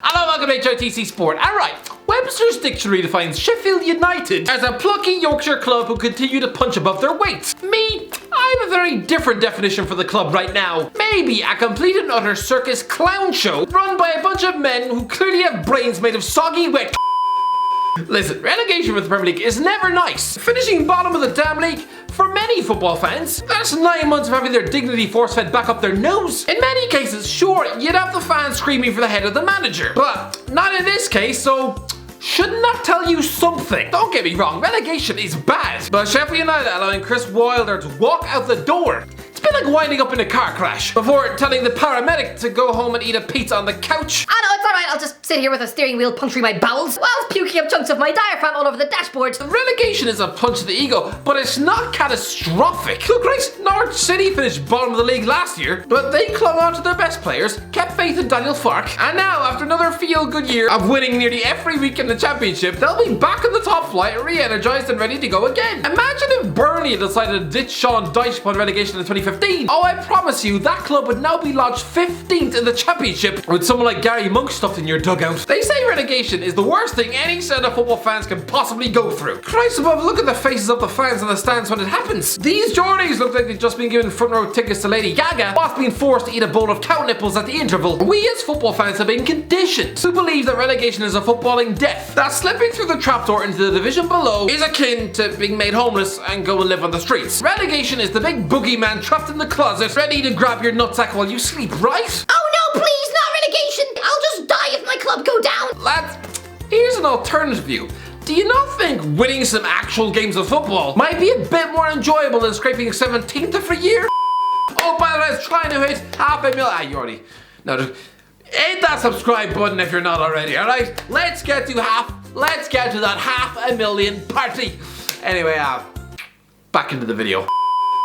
Hello, welcome to HITC Sport. Alright, Webster's Dictionary defines Sheffield United as a plucky Yorkshire club who continue to punch above their weight. Me, I have a very different definition for the club right now. Maybe a complete and utter circus clown show run by a bunch of men who clearly have brains made of soggy wet. Listen, relegation for the Premier League is never nice. Finishing bottom of the damn league, for many football fans, that's 9 months of having their dignity force-fed back up their nose. In many cases, sure, you'd have the fans screaming for the head of the manager. But not in this case, so shouldn't that tell you something? Don't get me wrong, relegation is bad. But Sheffield United allowing Chris Wilder to walk out the door, it's been like winding up in a car crash before telling the paramedic to go home and eat a pizza on the couch. Oh no, it's alright, I'll just sit here with a steering wheel puncturing my bowels while puking up chunks of my diaphragm all over the dashboard. Relegation is a punch to the ego, but it's not catastrophic. Look, right, Norwich City finished bottom of the league last year, but they clung on to their best players, kept faith in Daniel Farke, and now after another feel-good year of winning nearly every week in the championship, they'll be back in the top flight, re-energized and ready to go again. Imagine if Burnley had decided to ditch Sean Dyche upon relegation in 2015. Oh, I promise you, that club would now be lodged 15th in the championship with someone like Gary Monk stuffed in your dugout. They say relegation is the worst thing any set of football fans can possibly go through. Christ above, look at the faces of the fans in the stands when it happens. These Geordies look like they've just been given front row tickets to Lady Gaga whilst being forced to eat a bowl of cow nipples at the interval. We as football fans have been conditioned to believe that relegation is a footballing death, that slipping through the trapdoor into the division below is akin to being made homeless and go and live on the streets. Relegation is the big boogeyman trapped in the closet, ready to grab your nutsack while you sleep, right? Oh no, please, not relegation! I'll just die if my club go down! Lads, here's an alternative view. Do you not think winning some actual games of football might be a bit more enjoyable than scraping 17th every year? Oh, by the way, I was trying to hit $500,000. Ah, you already. No, just hit that subscribe button if you're not already, alright? Let's get to that $500,000 party. Anyway, back into the video.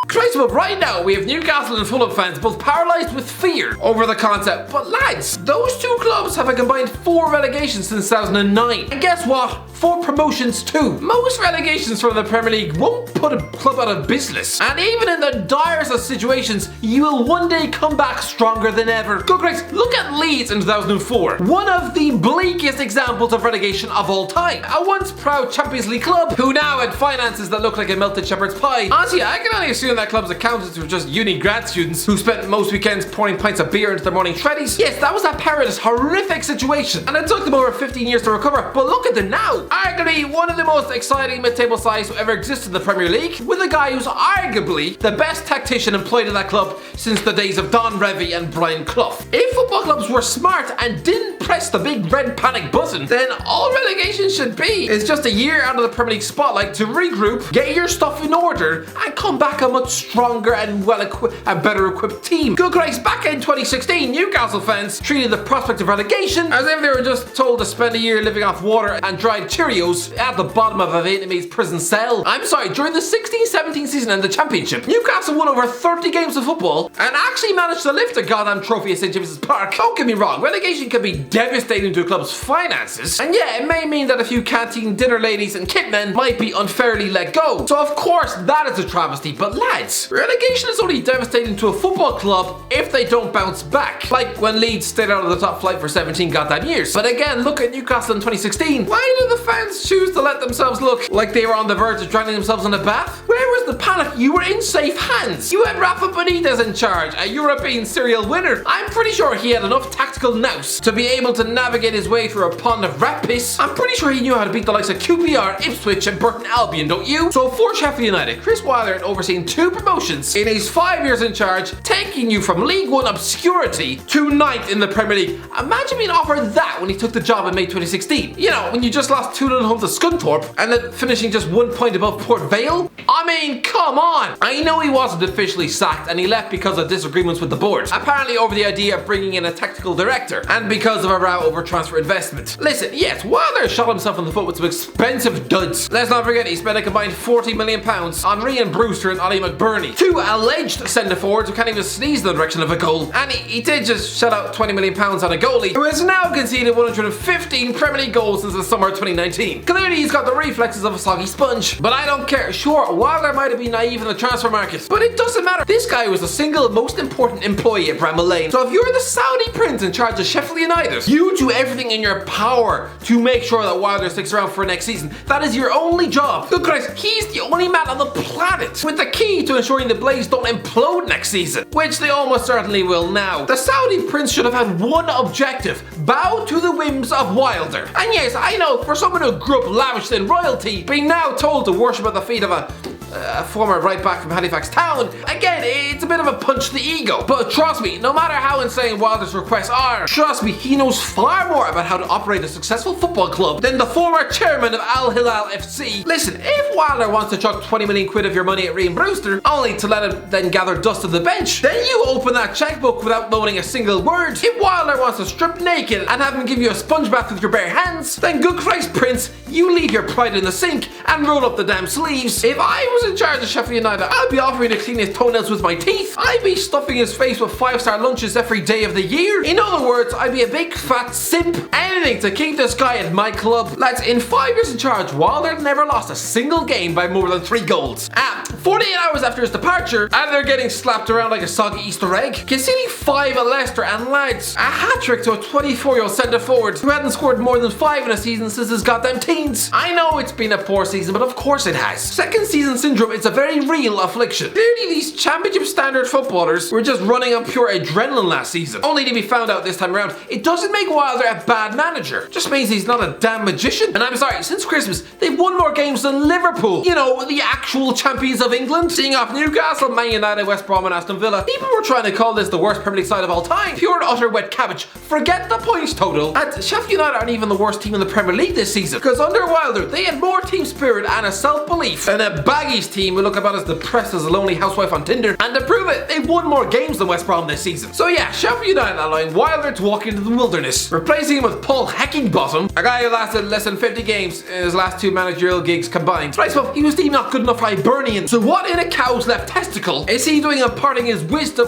Christ, but right now we have Newcastle and Fulham fans both paralysed with fear over the concept. But lads, those two clubs have a combined 4 relegations since 2009. And guess what? 4 promotions too. Most relegations from the Premier League won't put a club out of business. And even in the direst of situations, you will one day come back stronger than ever. Good Christ, look at Leeds in 2004. One of the bleakest examples of relegation of all time. A once proud Champions League club who now had finances that look like a melted shepherd's pie. Honestly, I can only assume that club's accountants were just uni grad students who spent most weekends pouring pints of beer into their morning shreddies. Yes, that was a perilous, horrific situation, and it took them over 15 years to recover, but look at them now. Arguably one of the most exciting mid-table sides to ever exist in the Premier League, with a guy who's arguably the best tactician employed in that club since the days of Don Revie and Brian Clough. If football clubs were smart and didn't press the big red panic button, then all relegation should be is just a year out of the Premier League spotlight to regroup, get your stuff in order, and come back a much stronger and better equipped team. Good Christ, back in 2016, Newcastle fans treated the prospect of relegation as if they were just told to spend a year living off water and dried Cheerios at the bottom of a Vietnamese prison cell. I'm sorry, during the 16-17 season and the championship, Newcastle won over 30 games of football and actually managed to lift a goddamn trophy at St James's Park. Don't get me wrong, relegation can be devastating to a club's finances, and yeah, it may mean that a few canteen dinner ladies and kitmen might be unfairly let go. So of course that is a travesty, but lads, relegation is only devastating to a football club if they don't bounce back. Like when Leeds stayed out of the top flight for 17 goddamn years. But again, look at Newcastle in 2016. Why did the fans choose to let themselves look like they were on the verge of drowning themselves in a bath? Where was the panic? You were in safe hands. You had Rafa Benitez in charge, a European serial winner. I'm pretty sure he had enough tactical nous to be able to navigate his way through a pond of rat piss. I'm pretty sure he knew how to beat the likes of QPR, Ipswich and Burton Albion, don't you? So for Sheffield United, Chris Wilder had overseen 2 promotions in his 5 years in charge, taking you from League 1 obscurity to 9th in the Premier League. Imagine being offered that when he took the job in May 2016. You know, when you just lost 2-0 home to Scunthorpe and then finishing just 1 point above Port Vale. I mean, come on! I know he wasn't officially sacked and he left because of disagreements with the board. Apparently over the idea of bringing in a tactical director and because of a row over transfer investment. Listen, yes, Wilder shot himself in the foot with some expensive duds. Let's not forget he spent a combined £40 million on Ryan Brewster and Ollie McBurney, 2 alleged centre-forwards who can't even sneeze in the direction of a goal. And he did just shut out £20 million on a goalie who has now conceded 115 Premier League goals since the summer of 2019. Clearly he's got the reflexes of a soggy sponge. But I don't care. Sure, Wilder Wilder might have been naive in the transfer market, but it doesn't matter. This guy was the single most important employee at Bramall Lane. So if you're the Saudi prince in charge of Sheffield United, you do everything in your power to make sure that Wilder sticks around for next season. That is your only job. Good Christ, he's the only man on the planet with the key to ensuring the Blaze don't implode next season, which they almost certainly will now. The Saudi prince should have had one objective: bow to the whims of Wilder. And yes, I know, for someone who grew up lavished in royalty, being now told to worship at the feet of a former right back from Halifax Town, again, it's a bit of a punch to the ego. But trust me, no matter how insane Wilder's requests are, trust me, he knows far more about how to operate a successful football club than the former chairman of Al Hilal FC. Listen, if Wilder wants to chuck 20 million quid of your money at Rian Brewster, only to let him then gather dust on the bench, then you open that checkbook without knowing a single word. If Wilder wants to strip naked and have him give you a sponge bath with your bare hands, then good Christ, Prince, you leave your pride in the sink and roll up the damn sleeves. If I was in charge of Sheffield United, I'd be offering to clean his toenails with my teeth. I'd be stuffing his face with 5-star lunches every day of the year. In other words, I'd be a big fat simp. Anything to keep this guy at my club. Lads, in 5 years in charge, Wilder never lost a single game by more than 3 goals. 48 hours after his departure, and they're getting slapped around like a soggy Easter egg, conceding 5 at Leicester, and lads, a hat-trick to a 24-year-old centre-forward who hadn't scored more than 5 in a season since his goddamn teens. I know it's been a poor season, but of course it has. Second season syndrome is a very real affliction. Clearly these championship standard footballers were just running on pure adrenaline last season, only to be found out this time around. It doesn't make Wilder a bad manager, just means he's not a damn magician. And I'm sorry, since Christmas, they've won more games than Liverpool. You know, the actual champions of England. Seeing off Newcastle, Man United, West Brom and Aston Villa. People were trying to call this the worst Premier League side of all time. Pure and utter wet cabbage. Forget the points total. And Sheffield United aren't even the worst team in the Premier League this season, because under Wilder, they had more team spirit and a self-belief than a baggies team who look about as depressed as a lonely housewife on Tinder. And to prove it, they've won more games than West Brom this season. So yeah, Sheffield United allowing Wilder to walk into the wilderness, replacing him with Paul Heckingbottom, a guy who lasted less than 50 games in his last 2 managerial gigs combined. Right, so he was deemed not good enough for Hibernian. So what in a cow's left testicle is he doing imparting his wisdom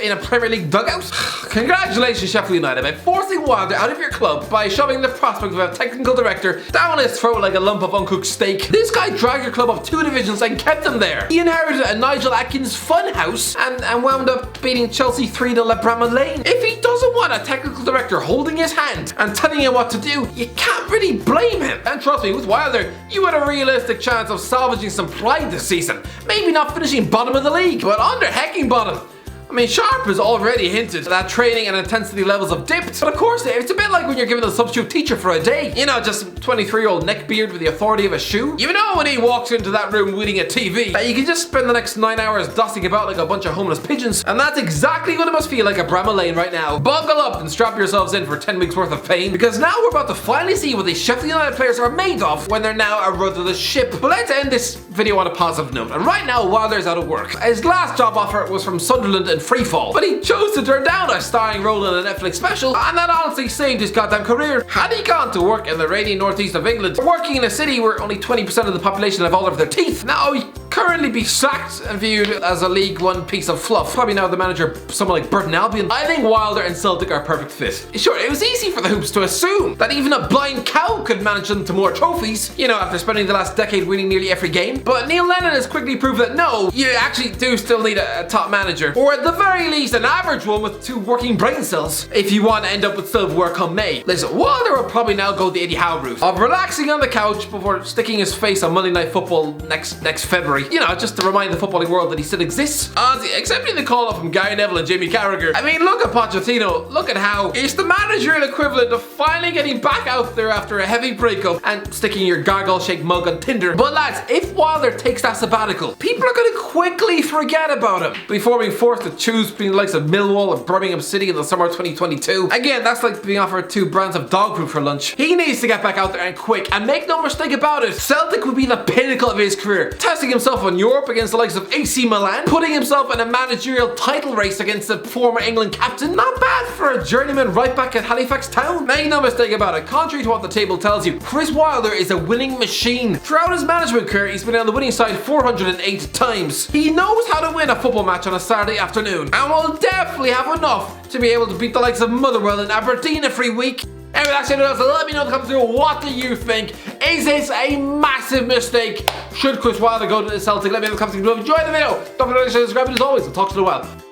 in a Premier League dugout? Congratulations, Sheffield United, by forcing Wilder out of your club by shoving the prospect of a technical director down his throat like a lump of uncooked steak. This guy dragged your club up 2 divisions and kept them there. He inherited a Nigel Atkins funhouse and wound up beating Chelsea 3-0 at Bramall Lane. If he doesn't want a technical director holding his hand and telling him what to do, you can't really blame him. And trust me, with Wilder, you had a realistic chance of salvaging some pride this season. Maybe not finishing bottom of the league, but under Heckingbottom, I mean, Sharp has already hinted that training and intensity levels have dipped. But of course, it's a bit like when you're given a substitute teacher for a day. You know, just some 23-year-old neckbeard with the authority of a shoe. You know when he walks into that room wielding a TV, that you can just spend the next 9 hours dusting about like a bunch of homeless pigeons. And that's exactly what it must feel like at Bramall Lane right now. Buckle up and strap yourselves in for 10 weeks worth of pain, because now we're about to finally see what these Sheffield United players are made of when they're now a rudderless ship. But let's end this video on a positive note. And right now, Wilder's out of work. His last job offer was from Sunderland in Freefall, but he chose to turn down a starring role in a Netflix special, and that honestly saved his goddamn career. Had he gone to work in the rainy northeast of England, working in a city where only 20% of the population have all of their teeth, now he'd currently be sacked and viewed as a League One piece of fluff. Probably now the manager of someone like Burton Albion. I think Wilder and Celtic are a perfect fit. Sure, it was easy for the Hoops to assume that even a blind cow could manage them to more trophies, you know, after spending the last decade winning nearly every game. But Neil Lennon has quickly proved that no, you actually do still need a top manager, or at the very least an average one with 2 working brain cells, if you want to end up with silverware come May. Listen, Wilder will probably now go the Eddie Howe route of relaxing on the couch before sticking his face on Monday Night Football next February. You know, just to remind the footballing world that he still exists. Honestly, accepting the call up from Gary Neville and Jamie Carragher, I mean, look at Pochettino, look at Howe. It's the managerial equivalent of finally getting back out there after a heavy breakup and sticking your gargoyle-shaped mug on Tinder. But lads, if Wilder takes that sabbatical, people are going to quickly forget about him before being forced to choose between the likes of Millwall and Birmingham City in the summer of 2022. Again, that's like being offered 2 brands of dog food for lunch. He needs to get back out there and quick, and make no mistake about it, Celtic would be the pinnacle of his career, testing himself in Europe against the likes of AC Milan, putting himself in a managerial title race against the former England captain. Not bad for a journeyman right back at Halifax Town. Make no mistake about it, contrary to what the table tells you, Chris Wilder is a winning machine. Throughout his management career, he's been on the winning side 408 times. He knows how to win a football match on a Saturday afternoon, and will definitely have enough to be able to beat the likes of Motherwell and Aberdeen every week. Anyway, that's it. So let me know in the comments below, what do you think? Is this a massive mistake? Should Chris Wilder go to the Celtic? Let me know in the comments below. Enjoy the video. Don't forget to subscribe, and as always, I'll talk to you in a while.